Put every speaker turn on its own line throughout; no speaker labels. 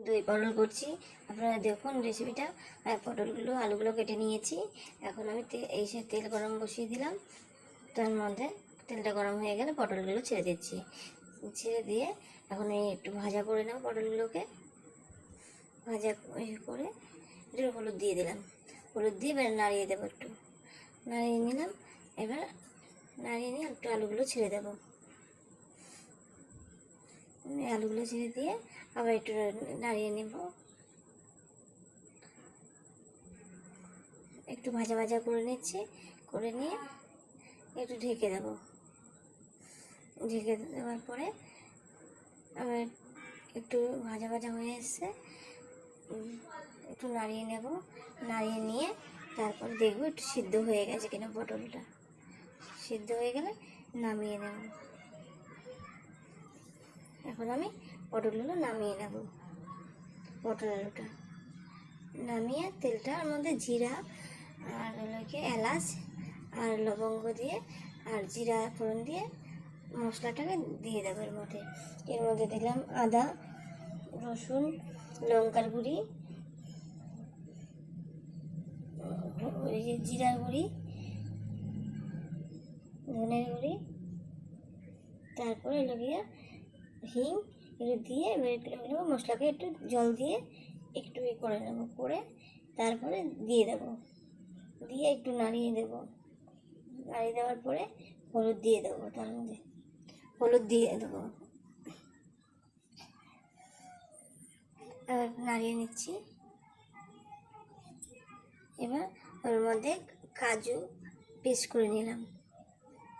দই পটল করছি, আপনারা দেখুন রেসিপিটা। পটলগুলো আলুগুলো কেটে নিয়েছি। এখন আমি এই সে তেল গরম বসিয়ে দিলাম। তার মধ্যে তেলটা গরম হয়ে গেলে পটলগুলো ছেড়ে দিচ্ছি। ছেড়ে দিয়ে এখন এই একটু ভাজা করে নেব পটলগুলোকে। ভাজা করে একটু হলুদ দিয়ে দিলাম। হলুদ দিয়ে এবার নাড়িয়ে দেবো, একটু নাড়িয়ে নিলাম। এবার নাড়িয়ে নিয়ে একটু আলুগুলো ছেড়ে দেবো। আলুগুলো ছেড়ে দিয়ে আবার একটু নাড়িয়ে নেব। একটু ভাজা ভাজা করে নিচ্ছি, করে নিয়ে একটু ঢেকে দেব। ঢেকে দেওয়ার পরে আবার একটু ভাজা ভাজা হয়ে এসছে, একটু নাড়িয়ে নেব। নাড়িয়ে নিয়ে তারপরে দেখবো একটু সিদ্ধ হয়ে গেছে কিনা। পটলটা সিদ্ধ হয়ে গেলে নামিয়ে নেব। এখন আমি পটলগুলো নামিয়ে নেব। পটল আলুটা নামিয়ে তেলটার মধ্যে জিরা আর এলাচ আর লবঙ্গ দিয়ে আর জিরা ফোড়ন দিয়ে মশলাটাকে দিয়ে দেবো। এর মধ্যে দিলাম আদা, রসুন, লঙ্কার গুঁড়ি, জিরার গুঁড়ি, ধনের গুঁড়ি, তারপরে গিয়ে হিং, এগুলো দিয়ে এগুলো মশলাকে একটু জল দিয়ে একটু করে নেব। করে তারপরে দিয়ে দেবো, দিয়ে একটু নাড়িয়ে দেবো। নাড়িয়ে দেওয়ার পরে হলুদ দিয়ে দেবো। তার মধ্যে হলুদ দিয়ে দেবো। নাড়িয়ে নিচ্ছি। এবার ওর মধ্যে কাজু পেস্ট করে নিলাম।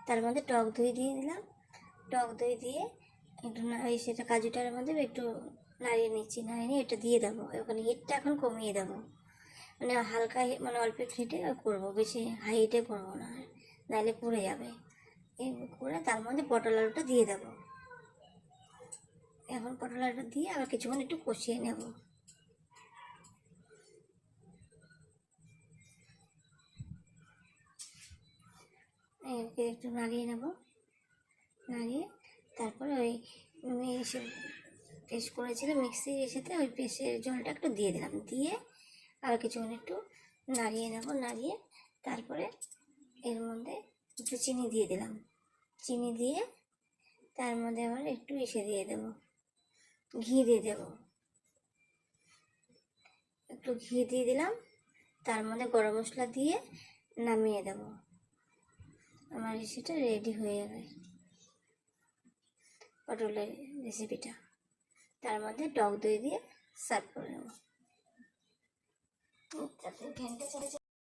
তার মধ্যে টক দই দিয়ে দিলাম। টক দই দিয়ে একটু সেটা কাজুটার মধ্যে একটু নাড়িয়ে নিচ্ছি। নাড়িয়ে নিয়ে এটা দিয়ে দেবো। ওখানে হিটটা এখন কমিয়ে দেবো, মানে হালকা মানে অল্প হিটে করবো, বেশি হাই হিটে করবো না, নাহলে পুড়ে যাবে। এই করে তার মধ্যে পটল আলুটা দিয়ে দেবো। এখন পটল আলুটা দিয়ে আবার কিছুক্ষণ একটু কষিয়ে নেব। একটু নাড়িয়ে নেব। নাড়িয়ে তারপরে ওই এসে পেস্ট করেছিল মিক্সির এসেতে ওই পেস্টের জলটা একটু দিয়ে দিলাম। দিয়ে আর কিছুক্ষণ একটু নাড়িয়ে নেব। নাড়িয়ে তারপরে এর মধ্যে একটু চিনি দিয়ে দিলাম। চিনি দিয়ে তার মধ্যে আবার একটু দিয়ে দেবো, ঘি দিয়ে দেবো। একটু ঘি দিয়ে দিলাম। তার মধ্যে গরম মশলা দিয়ে নামিয়ে দেব। আমার রেসিপিটা রেডি হয়ে যাবে, পটলের রেসিপিটা। তার মধ্যে টক দই দিয়ে সার্ভ করে নেব।